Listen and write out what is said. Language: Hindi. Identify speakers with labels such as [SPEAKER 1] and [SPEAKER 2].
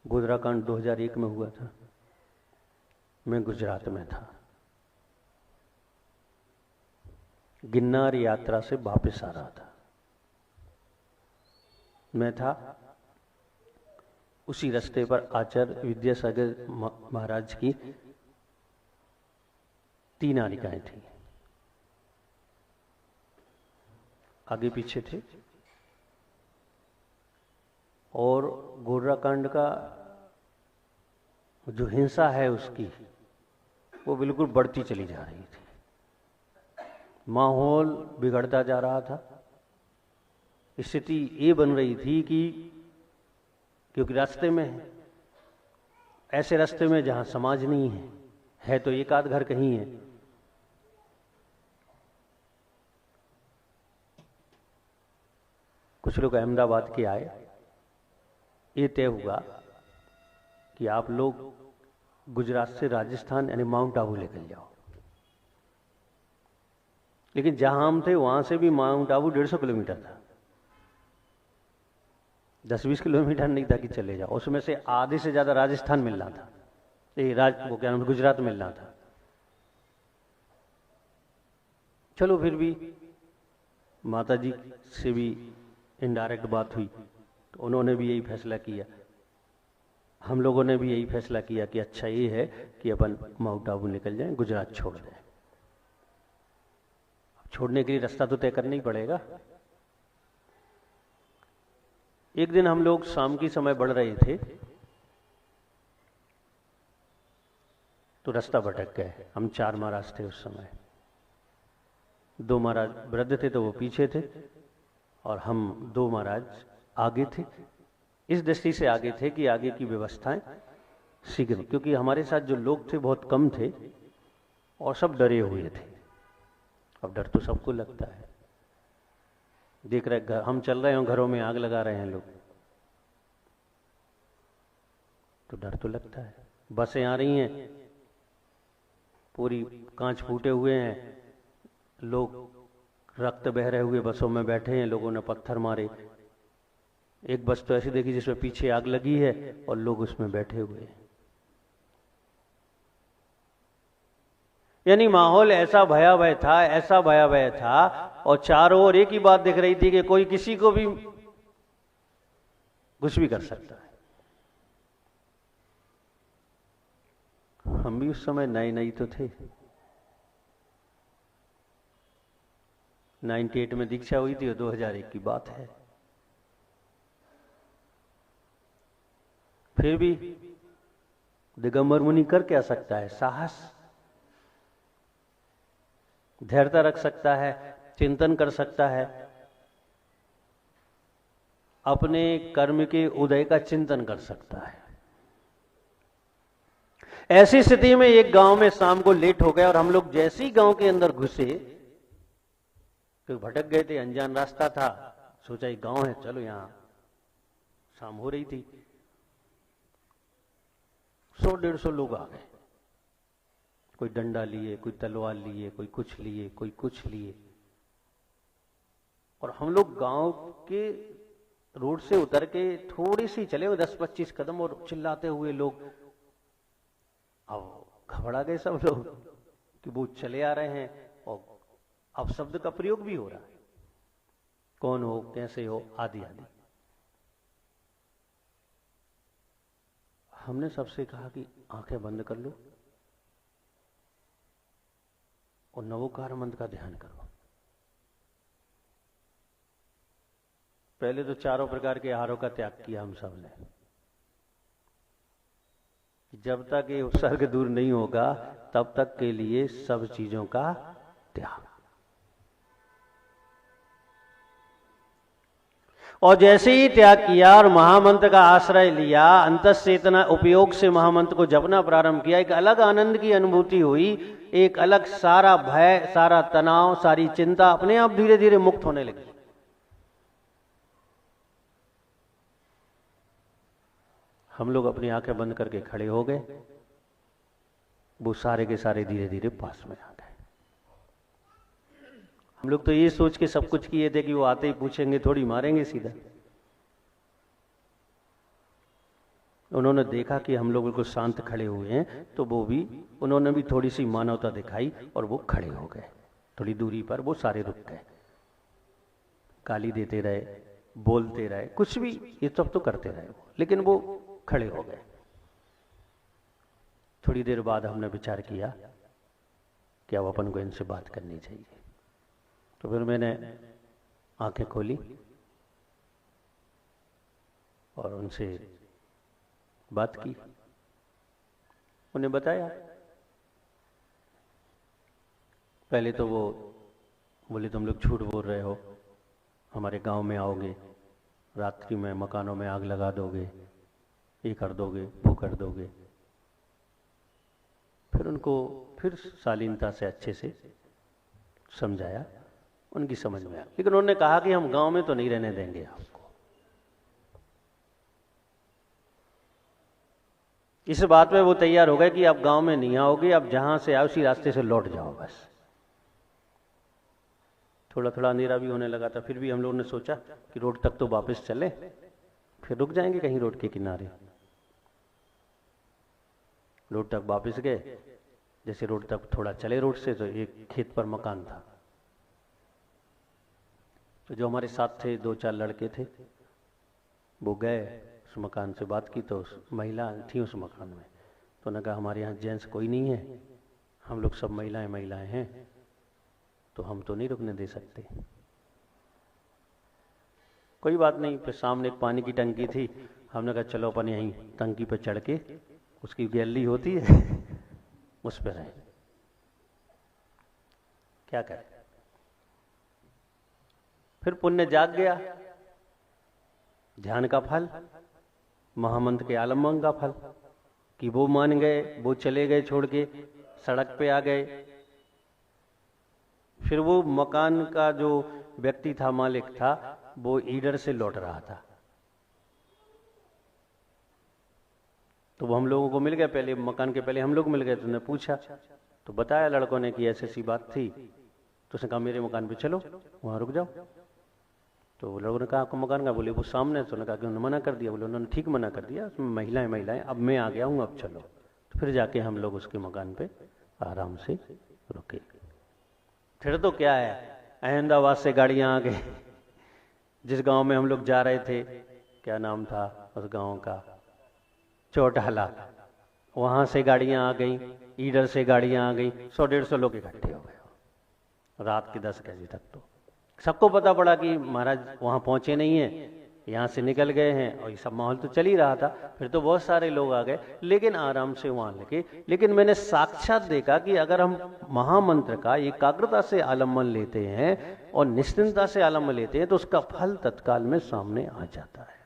[SPEAKER 1] गोधरा कांड 2001 में हुआ था। मैं गुजरात में था, गिन्नार यात्रा से वापस आ रहा था। मैं था उसी रास्ते पर आचार्य विद्यासागर महाराज की 3 आलिकाएं थी, आगे पीछे थे। और गोधरा कांड का जो हिंसा है उसकी वो बिल्कुल बढ़ती चली जा रही थी, माहौल बिगड़ता जा रहा था। स्थिति ये बन रही थी कि क्योंकि रास्ते में है, ऐसे रास्ते में जहां समाज नहीं है तो एक आध घर कहीं है। कुछ लोग अहमदाबाद के आए, ये तय हुआ कि आप लोग गुजरात से राजस्थान यानी माउंट आबू लेकर जाओ। लेकिन जहां हम थे वहां से भी माउंट आबू 150 किलोमीटर था, 10-20 किलोमीटर नहीं था कि चले जाओ। उसमें से आधे से ज्यादा राजस्थान मिलना था, वो क्या नाम, गुजरात मिलना था। चलो फिर भी माता जी से भी इनडायरेक्ट बात हुई तो उन्होंने भी यही फैसला किया, हम लोगों ने भी यही फैसला किया कि अच्छा ये है कि अपन माउंट आबू निकल जाएं, गुजरात छोड़ दें। छोड़ने के लिए रास्ता तो तय करना ही पड़ेगा। एक दिन हम लोग शाम की समय बढ़ रहे थे तो रास्ता भटक गए। हम 4 महाराज थे उस समय, 2 महाराज वृद्ध थे तो वो पीछे थे और हम 2 महाराज आगे थे। इस दृष्टि से आगे थे कि आगे की व्यवस्थाएं शीघ्र, क्योंकि हमारे साथ जो लोग थे बहुत कम थे और सब डरे हुए थे। अब डर तो सबको लगता है, देख रहे हम चल रहे हैं, घरों में आग लगा रहे हैं लोग, तो डर तो लगता है। बसें आ रही हैं, पूरी कांच फूटे हुए हैं, लोग रक्त बह रहे हुए बसों में बैठे हैं, लोगों ने पत्थर मारे। एक बस तो ऐसी देखी जिसमें पीछे आग लगी है और लोग उसमें बैठे हुए हैं। यानी माहौल ऐसा भयावह था, ऐसा भयावह था। और चारों ओर एक ही बात दिख रही थी कि कोई किसी को भी कुछ भी कर सकता है। हम भी उस समय नए नए तो थे, 98 में दीक्षा हुई थी और 2001 की बात है। फिर भी दिगंबर मुनि कर क्या सकता है? साहस, धैर्यता रख सकता है, चिंतन कर सकता है, अपने कर्म के उदय का चिंतन कर सकता है। ऐसी स्थिति में एक गांव में शाम को लेट हो गया और हम लोग जैसे ही गांव के अंदर घुसे तो भटक गए थे, अनजान रास्ता था, सोचा ये गांव है, चलो यहां। शाम हो रही थी, 100-150 लोग आ गए, कोई डंडा लिए, कोई तलवार लिए, कोई कुछ लिए, कोई कुछ लिए। और हम लोग गांव के रोड से उतर के थोड़ी सी चले वो 10-25 कदम और चिल्लाते हुए लोग, अब घबरा गए सब लोग कि वो चले आ रहे हैं और अब शब्द का प्रयोग भी हो रहा है, कौन हो, कैसे हो, आदि आदि। हमने सबसे कहा कि आंखें बंद कर लो और नवोकार मंत्र का ध्यान करो। पहले तो 4 प्रकार के आहारों का त्याग किया हम सब ने। जब तक ये उपसर्ग दूर नहीं होगा तब तक के लिए सब चीजों का त्याग। और जैसे ही त्याग किया और महामंत्र का आश्रय लिया, अंतश्चेतना उपयोग से महामंत्र को जपना प्रारंभ किया, एक अलग आनंद की अनुभूति हुई, एक अलग सारा भय, सारा तनाव, सारी चिंता अपने आप धीरे धीरे मुक्त होने लगी। हम लोग अपनी आंखें बंद करके खड़े हो गए, वो सारे के सारे धीरे धीरे पास में आ गए। हम लोग तो ये सोच के सब कुछ किए थे कि वो आते ही पूछेंगे, थोड़ी मारेंगे सीधा। उन्होंने देखा कि हम लोग बिल्कुल शांत खड़े हुए हैं, तो वो भी, उन्होंने भी थोड़ी सी मानवता दिखाई और वो खड़े हो गए। थोड़ी दूरी पर वो सारे रुक गए, गाली देते रहे, बोलते रहे, कुछ भी ये सब तो करते रहे वो, लेकिन वो खड़े हो गए। थोड़ी देर बाद हमने विचार किया कि अब अपन को इनसे बात करनी चाहिए। तो फिर मैंने आंखें खोली और उनसे बात की, उन्हें बताया। पहले तो वो बोले तुम लोग झूठ बोल रहे हो, हमारे गांव में आओगे, रात्रि में मकानों में आग लगा दोगे, ये कर दोगे, वो कर दोगे। फिर उनको फिर शालीनता से अच्छे से समझाया, उनकी समझ में आया। लेकिन उन्होंने कहा कि हम गांव में तो नहीं रहने देंगे आपको। इस बात पे वो तैयार हो गए कि आप गांव में नहीं आओगे, आप जहां से आओ उसी रास्ते से लौट जाओ बस। थोड़ा थोड़ा अंधेरा भी होने लगा था, फिर भी हम लोगों ने सोचा कि रोड तक तो वापस चले, फिर रुक जाएंगे कहीं रोड के किनारे। रोड तक वापस गए। जैसे रोड तक थोड़ा चले रोड से, तो एक खेत पर मकान था। तो जो हमारे साथ थे 2-4 लड़के थे, वो गए उस मकान से बात की। तो उस महिला थी उस मकान में, तो उन्होंने कहा हमारे यहाँ जेंट्स कोई नहीं है, हम लोग सब महिलाएं हैं, तो हम तो नहीं रुकने दे सकते। कोई बात नहीं। फिर सामने एक पानी की टंकी थी, हमने कहा चलो अपन यहीं टंकी पर चढ़ के, उसकी गैलरी होती है उस पर रहे, क्या करें। फिर पुण्य जाग गया, ध्यान का फल, महामंत्र के आलम्बन का फल, कि वो मान गए, वो चले गए छोड़ के, सड़क पे आ गए। फिर वो मकान का जो व्यक्ति था, मालिक था, वो ईडर से लौट रहा था, तो वो हम लोगों को मिल गया। पहले मकान के पहले हम लोग मिल गए, तो उन्होंने पूछा, तो बताया लड़कों ने कि ऐसी ऐसी बात थी। तो उसने कहा मेरे मकान पे चलो, वहां रुक जाओ। तो लोगों ने कहा आपको मकान का? बोले वो सामने। तो उन्होंने कहा कि उन्होंने मना कर दिया। बोले उन्होंने ठीक मना कर दिया, उसमें महिलाएं, अब मैं आ गया हूँ, अब चलो। तो फिर जाके हम लोग उसके मकान पे आराम से रुके। फिर तो क्या है, अहमदाबाद से गाड़ियां आ गई। जिस गांव में हम लोग जा रहे थे, क्या नाम था उस गांव का, चौटाला, वहां से गाड़ियां आ गई, ईडर से गाड़ियां आ गई। 100-150 लोग इकट्ठे हो गए रात के 10 बजे तक। तो सबको पता पड़ा कि महाराज वहां पहुंचे नहीं है, यहाँ से निकल गए हैं, और ये सब माहौल तो चल ही रहा था। फिर तो बहुत सारे लोग आ गए, लेकिन आराम से वहां लगे। लेकिन मैंने साक्षात देखा कि अगर हम महामंत्र का एकाग्रता से आलम्बन लेते हैं और निश्चिंतता से आलम्बन लेते हैं, तो उसका फल तत्काल में सामने आ जाता है।